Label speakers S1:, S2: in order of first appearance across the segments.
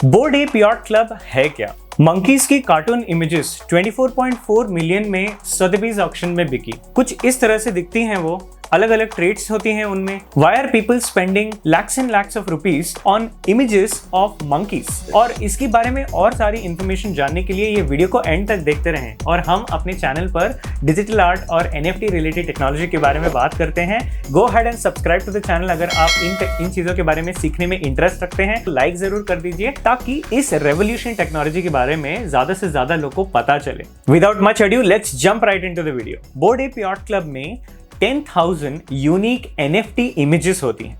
S1: Board app yacht club है क्या? Monkeys की कार्टून इमेजेस 24.4 मिलियन में सोथेबीज ऑक्शन में बिकी। कुछ इस तरह से दिखती हैं वो, अलग अलग ट्रेड्स होती हैं उनमें। Why are people spending lakhs and lakhs of rupees on images of monkeys? और इसके बारे में और सारी इंफॉर्मेशन जानने के लिए ये वीडियो को एंड तक देखते रहें। और हम अपने चैनल पर डिजिटल आर्ट और NFT रिलेटेड टेक्नोलॉजी के बारे में बात करते हैं। Go ahead and subscribe to the channel अगर आप इन चीजों के बारे में सीखने में इंटरेस्ट रखते हैं। लाइक जरूर कर दीजिए ताकि इस रेवोल्यूशन टेक्नोलॉजी के बारे में ज्यादा से ज्यादा लोगों को पता चले। Without much adieu let's jump right into the video. Board app yacht club में 10,000 यूनिक NFT इमेजेस होती हैं।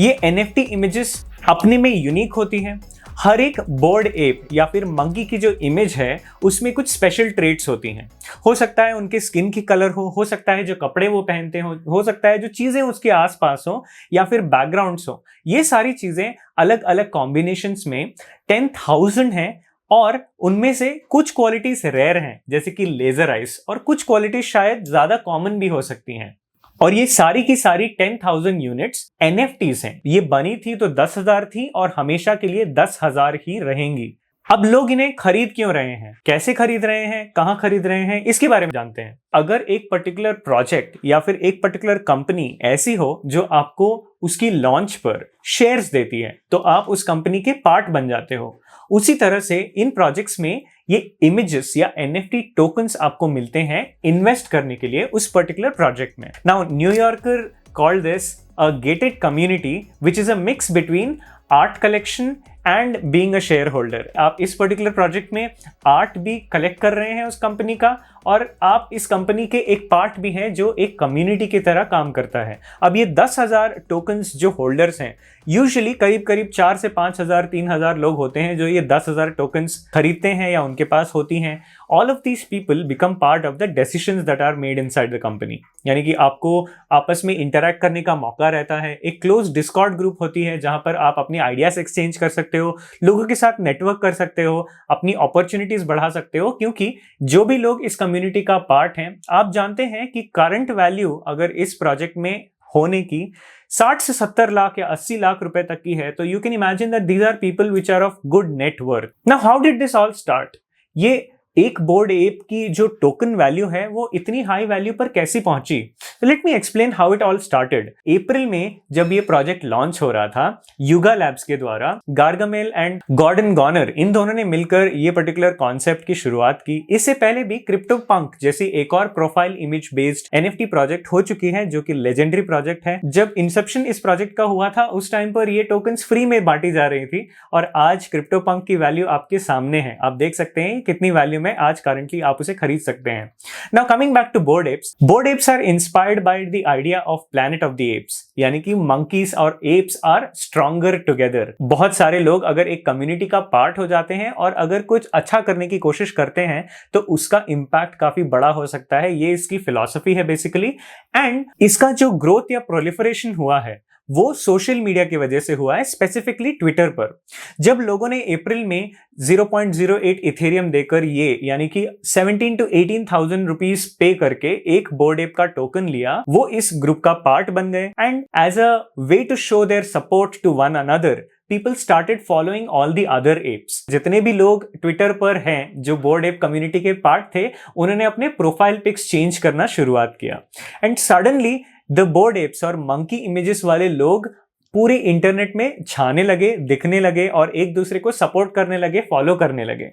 S1: ये NFT इमेजेस अपने में यूनिक होती हैं। हर एक बोर्ड एप या फिर मंकी की जो इमेज है उसमें कुछ स्पेशल ट्रेट्स होती हैं। हो सकता है उनके स्किन की कलर हो सकता है जो कपड़े वो पहनते हो सकता है जो चीजें उसके आसपास हो या फिर बैकग्राउंड्स हो। ये सारी चीजें अलग अलग कॉम्बिनेशंस में 10,000 हैं और उनमें से कुछ क्वालिटीज रेयर हैं जैसे कि लेजर आइज, और कुछ क्वालिटीज शायद ज्यादा कॉमन भी हो सकती हैं। और ये सारी की सारी 10,000 यूनिट्स NFTs हैं। ये बनी थी तो 10,000 थी और हमेशा के लिए 10,000 ही रहेंगी। अब लोग इन्हें खरीद क्यों रहे हैं, कैसे खरीद रहे हैं, कहां खरीद रहे हैं, इसके बारे में जानते हैं। अगर एक पर्टिकुलर प्रोजेक्ट या फिर एक पर्टिकुलर कंपनी ऐसी हो जो आपको उसकी लॉन्च पर शेयर्स देती है तो आप उस कंपनी के पार्ट बन जाते हो। उसी तरह से इन प्रोजेक्ट्स में ये इमेजेस या NFT टोकन्स आपको मिलते हैं इन्वेस्ट करने के लिए उस पर्टिकुलर प्रोजेक्ट में। Now New Yorker called this a gated community which is a mix between art collection and being a share holder. आप इस पर्टिकुलर प्रोजेक्ट में आर्ट भी कलेक्ट कर रहे हैं उस कंपनी का, और आप इस कंपनी के एक पार्ट भी हैं जो एक कम्युनिटी की तरह काम करता है। अब ये 10,000 टोकन्स जो होल्डर्स हैं, यूजुअली करीब करीब 4 से 5,000 3,000 लोग होते हैं जो ये 10,000 टोकन्स खरीदते हैं या उनके पास होती हैं। All of these people become part of the decisions that are made inside the company. यानी कि आपको आपस में इंटरैक्ट करने का मौका रहता है। एक क्लोज डिस्कॉर्ड ग्रुप होती है जहां पर आप अपनी आइडियाज एक्सचेंज कर सकते हो, लोगों के साथ नेटवर्क कर सकते हो, अपनी अपॉर्चुनिटीज बढ़ा सकते हो। क्योंकि जो भी लोग इस कम्युनिटी का पार्ट हैं, आप जानते हैं कि करंट वैल्यू अगर इस प्रोजेक्ट में होने की 60 से 70 लाख या 80 लाख रुपए तक की है, तो you can imagine that these are people which are of good net worth. Now how did this all start? ये एक बोर्ड एप की जो टोकन वैल्यू है वो इतनी हाई वैल्यू पर कैसे पहुंची? Let me explain how it all started. April में जब ये प्रोजेक्ट लॉन्च हो रहा था, युगा लैब्स के द्वारा गार्गामेल एंड गॉर्डन गॉनर इन दोनों ने मिलकर ये पर्टिकुलर कॉन्सेप्ट की शुरुआत की। इससे पहले भी क्रिप्टोपंक जैसी एक और profile image based NFT project हो चुकी है जो कि लेजेंडरी प्रोजेक्ट है। जब इंसेप्शन इस प्रोजेक्ट का हुआ था उस टाइम पर ये टोकन्स फ्री में बांटी जा रही थी, और आज क्रिप्टोपंक की वैल्यू आपके सामने है। आप देख सकते हैं कितनी वैल्यू में आज करंटली आप उसे खरीद सकते हैं। Now coming back to board apes. Board apes are inspired by the idea of planet of the apes, यानी कि मंकीज और एप्स आर स्ट्रॉन्गर टुगेदर। बहुत सारे लोग अगर एक कम्युनिटी का पार्ट हो जाते हैं और अगर कुछ अच्छा करने की कोशिश करते हैं तो उसका इंपैक्ट काफी बड़ा हो सकता है। ये इसकी फिलॉसफी है बेसिकली। एंड इसका जो ग्रोथ या प्रोलिफरेशन हुआ है वो सोशल मीडिया की वजह से हुआ है, स्पेसिफिकली ट्विटर पर। जब लोगों ने अप्रैल में 0.08 इथेरियम देकर ये यानी कि 17 to 18,000 रुपीज पे करके एक बोर्ड एप का टोकन लिया, वो इस ग्रुप का पार्ट बन गए। And as a way to show their support to one another, people started following all the other apes। जितने भी लोग ट्विटर पर हैं जो बोर्ड एप कम्युनिटी के पार्ट थे, उन्होंने अपने प्रोफाइल पिक्स चेंज करना शुरुआत किया। And suddenly the board apps और मंकी इमेजेस वाले लोग पूरे इंटरनेट में छाने लगे, दिखने लगे और एक दूसरे को सपोर्ट करने लगे, फॉलो करने लगे।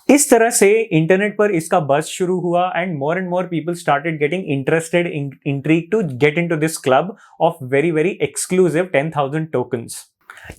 S1: इस तरह से इंटरनेट पर इसका बज़ शुरू हुआ and more people started getting interested, intrigued to get into this club of very very exclusive 10,000 tokens.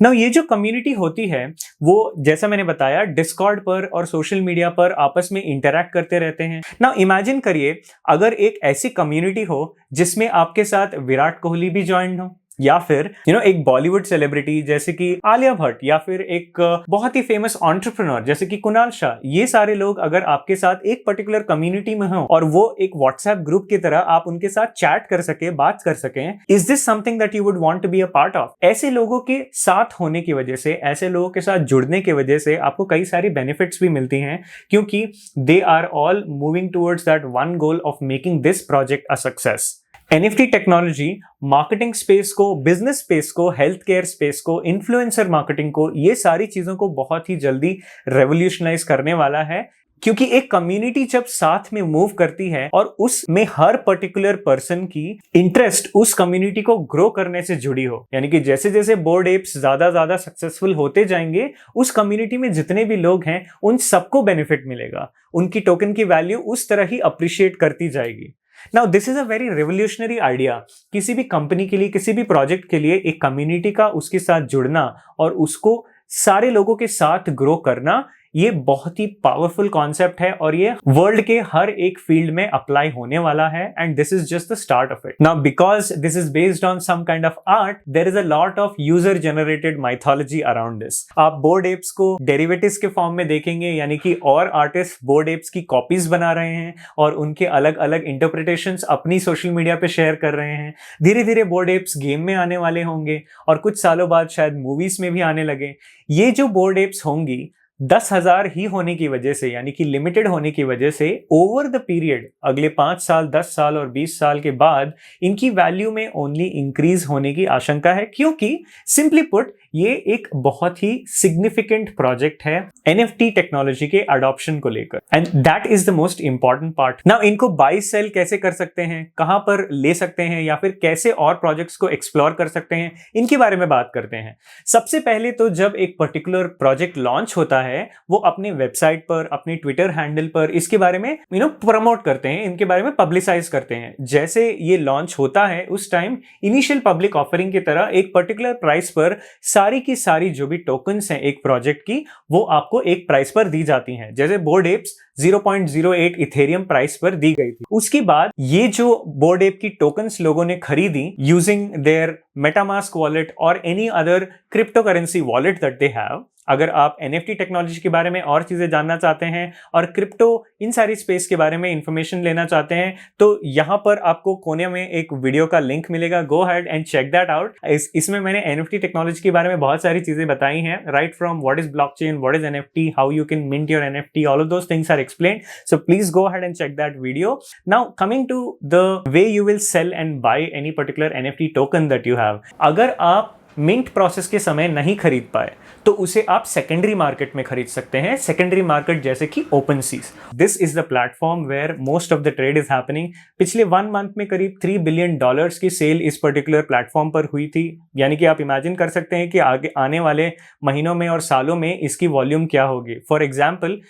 S1: Now ये जो कम्युनिटी होती है वो जैसा मैंने बताया डिस्कॉर्ड पर और सोशल मीडिया पर आपस में इंटरैक्ट करते रहते हैं। नाउ इमेजिन करिए अगर एक ऐसी कम्युनिटी हो जिसमें आपके साथ विराट कोहली भी ज्वाइन हो, या फिर एक बॉलीवुड सेलिब्रिटी जैसे कि आलिया भट्ट, या फिर एक बहुत ही फेमस एंटरप्रेन्योर जैसे कि कुणाल शाह। ये सारे लोग अगर आपके साथ एक पर्टिकुलर कम्युनिटी में हो और वो एक व्हाट्सएप ग्रुप की तरह आप उनके साथ चैट कर सके, बात कर सके, is this something that you would want to be a part of? ऐसे लोगों के साथ होने की वजह से, ऐसे लोगों के साथ जुड़ने की वजह से आपको कई सारी बेनिफिट्स भी मिलती हैं, क्योंकि they are all moving towards that one goal of making this project a success. NFT technology marketing space को, बिजनेस स्पेस को, हेल्थ केयर स्पेस को, इन्फ्लुएंसर मार्केटिंग को, ये सारी चीजों को बहुत ही जल्दी रेवोल्यूशनाइज करने वाला है। क्योंकि एक कम्युनिटी जब साथ में मूव करती है और उसमें हर पर्टिकुलर पर्सन की इंटरेस्ट उस कम्युनिटी को ग्रो करने से जुड़ी हो, यानी कि जैसे जैसे बोर्ड एप्स ज्यादा सक्सेसफुल होते जाएंगे, उस कम्युनिटी में जितने भी लोग हैं उन सबको बेनिफिट मिलेगा, उनकी टोकन की वैल्यू उस तरह ही अप्रिशिएट करती जाएगी। Now this is a very revolutionary idea. किसी भी कंपनी के लिए, किसी भी प्रोजेक्ट के लिए एक कम्युनिटी का उसके साथ जुड़ना और उसको सारे लोगों के साथ ग्रो करना, ये बहुत ही पावरफुल कॉन्सेप्ट है और ये वर्ल्ड के हर एक फील्ड में अप्लाई होने वाला है। And this is just the start of it. Now because this is based on some kind of art, there is a lot of user generated mythology around this. आप board apes को derivatives के form में देखेंगे, यानी कि और artist board apes की copies बना रहे हैं और उनके अलग अलग इंटरप्रिटेशंस अपनी सोशल मीडिया पे शेयर कर रहे हैं। धीरे धीरे बोर्ड एप्स गेम में आने वाले होंगे और कुछ सालों बाद शायद मूवीज में भी आने लगे। ये जो बोर्ड एप्स होंगी 10,000 ही होने की वजह से, यानी कि लिमिटेड होने की वजह से, ओवर द पीरियड अगले 5 साल, 10 साल और 20 साल के बाद इनकी वैल्यू में ओनली इंक्रीज होने की आशंका है। क्योंकि सिंपली पुट ये एक बहुत ही सिग्निफिकेंट प्रोजेक्ट है NFT टेक्नोलॉजी के अडॉप्शन को लेकर, and that is the most important part. Now इनको बाय सेल कैसे कर सकते हैं, कहां पर ले सकते हैं, या फिर कैसे और प्रोजेक्ट्स को एक्सप्लोर कर सकते हैं, इनके बारे में बात करते हैं। सबसे पहले तो जब एक पर्टिकुलर प्रोजेक्ट लॉन्च होता है, वो अपने वेबसाइट पर, अपने ट्विटर हैंडल पर इसके बारे में प्रमोट करते हैं, इनके बारे में पब्लिसाइज करते हैं। जैसे ये लॉन्च होता है उस टाइम इनिशियल पब्लिक ऑफरिंग की तरह एक पर्टिकुलर प्राइस पर सारी की सारी जो भी टोकन्स हैं एक प्रोजेक्ट की, वो आपको एक प्राइस पर दी जाती हैं। जैसे बोर्ड एप्स 0.08 इथेरियम प्राइस पर दी गई थी। उसके बाद ये जो बोर्ड एप की टोकन्स लोगों ने खरीदी यूजिंग देयर मेटामास्क वॉलेट और any other crypto currency wallet that they have. अगर आप NFT टेक्नोलॉजी के बारे में और चीजें जानना चाहते हैं और क्रिप्टो इन सारी स्पेस के बारे में इंफॉर्मेशन लेना चाहते हैं, तो यहां पर आपको कोने में एक वीडियो का लिंक मिलेगा, go ahead and check that out. इसमें मैंने NFT टेक्नोलॉजी के बारे में बहुत सारी चीजें बताई हैं, right from what is blockchain, what is NFT, how you can mint your NFT, all of those things are explained. So please go ahead and check that video. Now coming to the way you will sell and buy any particular NFT token that you have. अगर आप mint process के समय नहीं खरीद पाए तो उसे आप सेकेंडरी मार्केट में खरीद सकते हैं, सेकेंडरी मार्केट जैसे कि OpenSeas। This is the platform where most of the trade is happening. पिछले 1 मंथ में करीब $3 बिलियन की सेल इस पर्टिकुलर प्लेटफॉर्म पर हुई थी। यानी कि आप इमेजिन कर सकते हैं कि आगे आने वाले महीनों में और सालों में इसकी वॉल्यूम क्या होगी। For example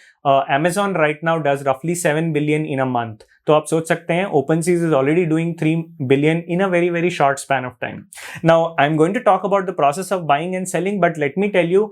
S1: Amazon right now does roughly 7 billion in a month. तो आप सोच सकते हैं OpenSeas is already doing 3 billion in a very very short span of time. Now I'm going to talk about the process of buying and selling, but let me tell you,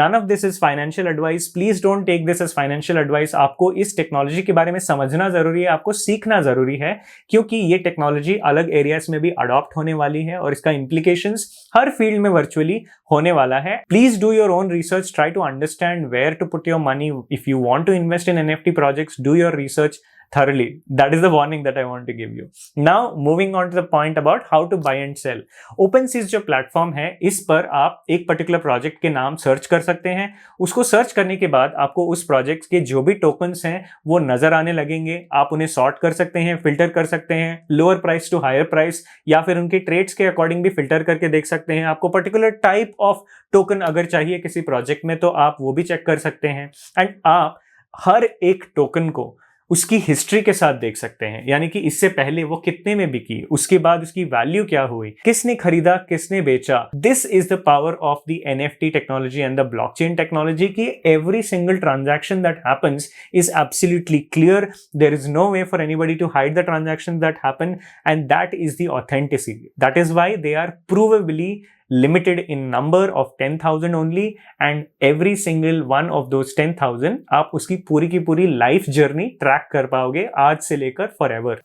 S1: none of this is financial advice. Please don't take this as financial advice. आपको इस technology के बारे में समझना जरूरी है, आपको सीखना जरूरी है, क्योंकि ये टेक्नोलॉजी अलग एरियाज में भी अडॉप्ट होने वाली है और इसका implications हर फील्ड में वर्चुअली होने वाला है। Please do your own research. Try to understand where to put your money. If you want to invest in NFT projects, do your research thoroughly. That is the warning that I want to give you. Now moving on to the point about how to buy and sell. OpenSeas जो platform है, इस पर आप एक particular project के नाम search कर सकते हैं। उसको सर्च करने के बाद आपको उस प्रोजेक्ट के जो भी टोकन्स हैं वो नजर आने लगेंगे। आप उन्हें सॉर्ट कर सकते हैं, फिल्टर कर सकते हैं, lower price to higher price, या फिर उनके ट्रेड्स के अकॉर्डिंग भी फिल्टर करके देख सकते हैं। आपको पर्टिकुलर टाइप ऑफ टोकन अगर चाहिए किसी प्रोजेक्ट में तो आप वो भी चेक कर सकते हैं। एंड आप हर एक टोकन को उसकी हिस्ट्री के साथ देख सकते हैं, यानी कि इससे पहले वो कितने में बिकी, उसके बाद उसकी वैल्यू क्या हुई, किसने खरीदा, किसने बेचा। This is the power of the NFT technology and the blockchain technology की every single transaction that happens is absolutely clear. There is no way for anybody to hide the transactions that happen, and that is the authenticity. That is why they are provably limited in number of 10,000 only, and every single one of those 10,000 आप उसकी पूरी की पूरी life journey track कर पाओगे आज से लेकर forever.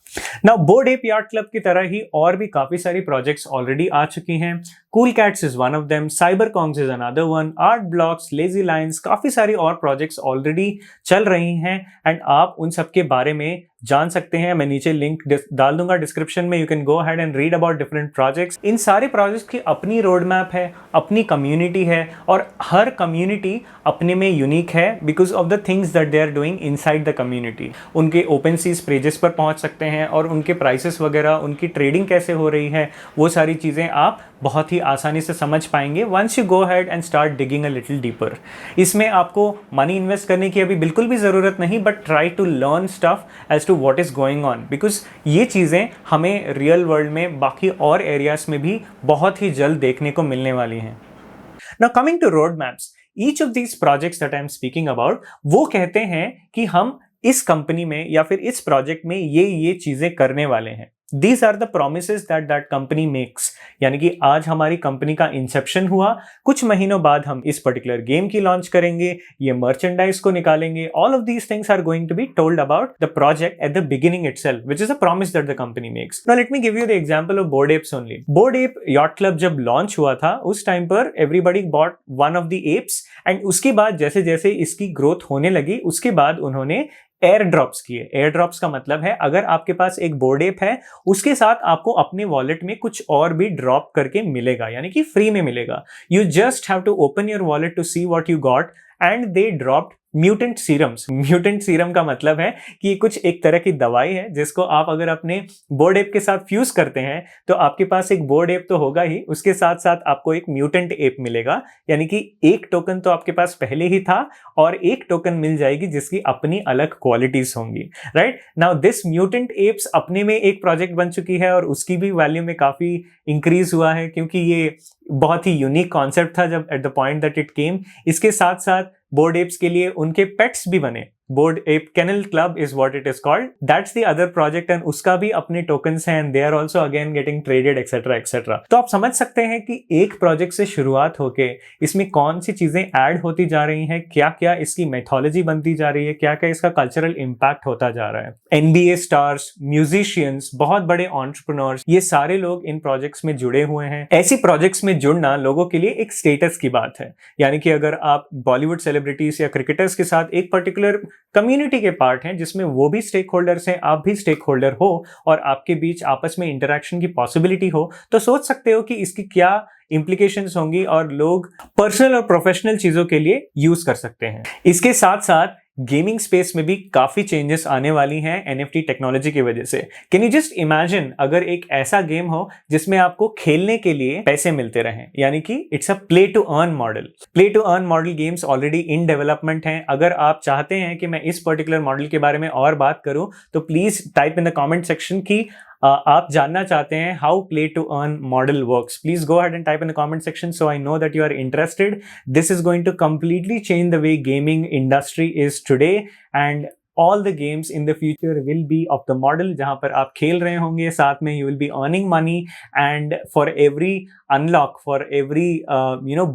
S1: Now board app yard club की तरह ही और भी काफी सारी प्रोजेक्ट्स ऑलरेडी आ चुकी हैं। Cool Cats is one of them, Cyber Kongz is another one, Art Blocks, Lazy Lions, काफी सारी और प्रोजेक्ट्स ऑलरेडी चल रही हैं एंड आप उन सब के बारे में जान सकते हैं। मैं नीचे लिंक डाल दूंगा डिस्क्रिप्शन में, you can go ahead and read about different projects. इन सारे प्रोजेक्ट्स की अपनी रोड मैप है, अपनी कम्युनिटी है और हर कम्युनिटी अपने में यूनिक है because of the things that they are doing inside the community. उनके ओपन सीज पेजेस पर पहुंच सकते हैं और उनके प्राइसेस वगैरह, उनकी ट्रेडिंग कैसे हो रही है, वो सारी चीज़ें आप बहुत ही आसानी से समझ पाएंगे once you go ahead and start digging a little deeper. इसमें आपको मनी इन्वेस्ट करने की अभी बिल्कुल भी ज़रूरत नहीं, but try to learn stuff as to what is going on, बिकॉज ये चीज़ें हमें रियल वर्ल्ड में बाकी और एरियाज में भी बहुत ही जल्द देखने को मिलने वाली हैं। Now coming to road maps, each of these projects that I am speaking about, वो कहते हैं कि हम इस कंपनी में या फिर इस प्रोजेक्ट में ये चीज़ें करने वाले हैं। These are the promises that company makes। यानी कि आज हमारी कंपनी का इंसेप्शन हुआ, कुछ महीनों बाद हम इस पर्टिकुलर गेम की लॉन्च करेंगे, ये मर्चेंडाइज को निकालेंगे। All of these things are going to be told about the project at the beginning itself, which is a promise that the company makes। Now let me give you the example of Bored Apes only। Bored Ape Yacht Club जब launch हुआ था, उस time पर everybody bought one of the apes and उसके बाद जैसे जैसे इसकी ग्रोथ होने लगी, उसके बाद उन्होंने एयर ड्रॉप्स किए। एयर ड्रॉप्स का मतलब है अगर आपके पास एक बोर्ड एप है, उसके साथ आपको अपने वॉलेट में कुछ और भी ड्रॉप करके मिलेगा, यानी कि फ्री में मिलेगा। You just have to open your wallet to see what you got and they dropped mutant serums. Mutant serum का मतलब है कि ये कुछ एक तरह की दवाई है जिसको आप अगर अपने बोर्ड एप के साथ फ्यूज करते हैं तो आपके पास एक बोर्ड एप तो होगा ही, उसके साथ साथ आपको एक म्यूटेंट एप मिलेगा, यानी कि एक टोकन तो आपके पास पहले ही था और एक टोकन मिल जाएगी जिसकी अपनी अलग क्वालिटीज होंगी। Right now this mutant apps अपने में एक प्रोजेक्ट बन चुकी है और उसकी भी वैल्यू में काफी इंक्रीज हुआ है क्योंकि ये बहुत ही यूनिक कॉन्सेप्ट था जब at the point that it came. इसके साथ साथ बोर्ड एप्स के लिए उनके पेट्स भी बने। Board ape kennel club is what it is called, that's the other project and उसका भी अपने टोकन्स हैं and they are also again getting traded et cetera et cetera. तो आप समझ सकते हैं कि एक प्रोजेक्ट से शुरुआत होके इसमें कौन सी चीजें ऐड होती जा रही हैं, क्या क्या इसकी मेथोलॉजी बनती जा रही है, क्या क्या इसका कल्चरल इम्पैक्ट होता जा रहा है। NBA स्टार्स, म्यूजिशियंस, बहुत बड़े एंटरप्रेन्योर्स, ये सारे लोग इन प्रोजेक्ट्स में जुड़े हुए हैं। ऐसी प्रोजेक्ट्स में जुड़ना लोगों के लिए एक स्टेटस की बात है, यानी कि अगर आप बॉलीवुड सेलिब्रिटीज या क्रिकेटर्स के साथ एक पर्टिकुलर कम्युनिटी के पार्ट हैं जिसमें वो भी स्टेक होल्डर्स हैं, आप भी स्टेक होल्डर हो और आपके बीच आपस में इंटरेक्शन की पॉसिबिलिटी हो, तो सोच सकते हो कि इसकी क्या इंप्लीकेशंस होंगी और लोग पर्सनल और प्रोफेशनल चीजों के लिए यूज कर सकते हैं। इसके साथ साथ गेमिंग स्पेस में भी काफी चेंजेस आने वाली हैं NFT टेक्नोलॉजी की वजह से। कैन यू जस्ट इमेजिन अगर एक ऐसा गेम हो जिसमें आपको खेलने के लिए पैसे मिलते रहें, यानी कि it's a play to earn model. Play to earn model games already in development हैं। अगर आप चाहते हैं कि मैं इस पर्टिकुलर मॉडल के बारे में और बात करूं तो please type in the comment section की आप जानना चाहते हैं how play to earn model works. Please go ahead and type in the comment section so I know that you are interested. This is going to completely change the way gaming industry is today and all the games in the future will be of the model जहां पर आप खेल रहे होंगे, साथ में you will be earning money and for every unlock, for every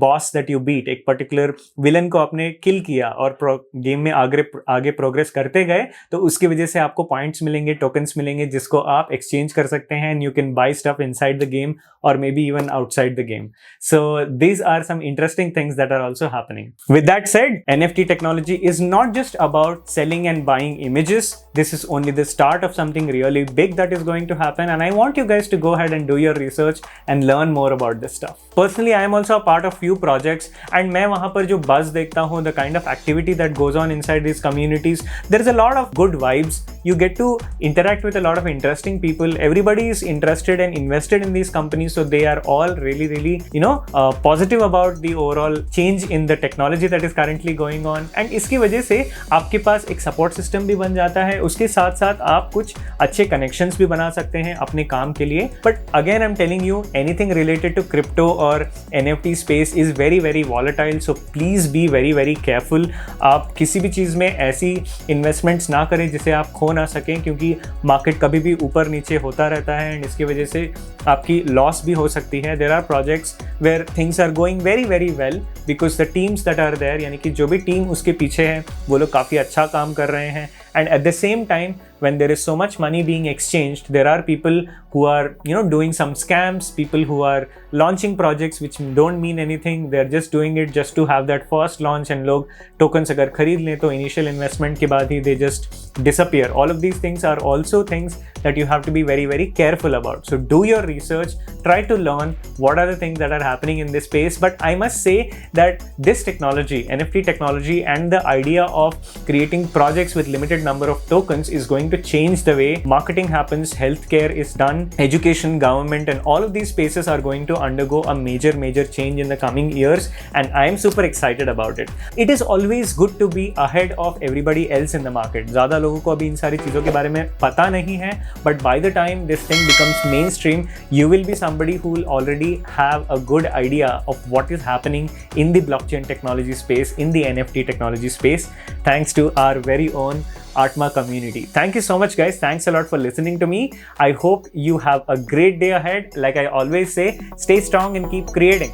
S1: boss that you beat, एक particular villain को आपने kill किया और गेम में आगे प्रोग्रेस करते गए तो उसकी वजह से आपको पॉइंट्स मिलेंगे, टोकन्स मिलेंगे जिसको आप एक्सचेंज कर सकते हैं and you can buy stuff inside the game or maybe even outside the game. So these are some interesting things that are also happening. With that said, NFT technology is not just about selling and buying images. This is only the start of something really big that is going to happen and I want you guys to go ahead and do your research and learn more about this stuff. Personally, I am also a part of few projects and मैं वहाँ पर जो buzz देखता हूँ, the kind of activity that goes on inside these communities, there is a lot of good vibes. You get to interact with a lot of interesting people. Everybody is interested and invested in these companies, so they are all really positive about the overall change in the technology that is currently going on. And इसकी वजह से आपके पास एक support system भी बन जाता है, उसके साथ साथ आप कुछ अच्छे connections भी बना सकते हैं अपने काम के लिए. But again, I'm telling you, anything related to crypto or NFT space is very very volatile, so please be very very careful. आप किसी भी चीज़ में ऐसी इन्वेस्टमेंट्स ना करें जिसे आप खो ना सकें, क्योंकि मार्केट कभी भी ऊपर नीचे होता रहता है एंड इसकी वजह से आपकी लॉस भी हो सकती है. There are projects where things are going very very well because the teams that are there, यानी कि जो भी टीम उसके पीछे है वो लोग काफ़ी अच्छा काम कर रहे हैं And at the same time, when there is so much money being exchanged, there are people who are, doing some scams, people who are launching projects which don't mean anything. They're just doing it just to have that first launch, and log tokens agar kharid le to initial investment ke baad hi they just disappear. All of these things are also things that you have to be very, very careful about. So do your research, try to learn what are the things that are happening in this space. But I must say that this technology, NFT technology, and the idea of creating projects with limited number of tokens is going to change the way marketing happens, healthcare is done, education, government, and all of these spaces are going to undergo a major change in the coming years, and I am super excited about it. It is always good to be ahead of everybody else in the market. ज़्यादा लोगों को अभी इन सारी चीज़ों के बारे में पता नहीं है, but by the time this thing becomes mainstream, you will be somebody who will already have a good idea of what is happening in the blockchain technology space, in the NFT technology space, thanks to our very own Atma community. Thank you so much, guys. Thanks a lot for listening to me. I hope you have a great day ahead. Like I always say, stay strong and keep creating.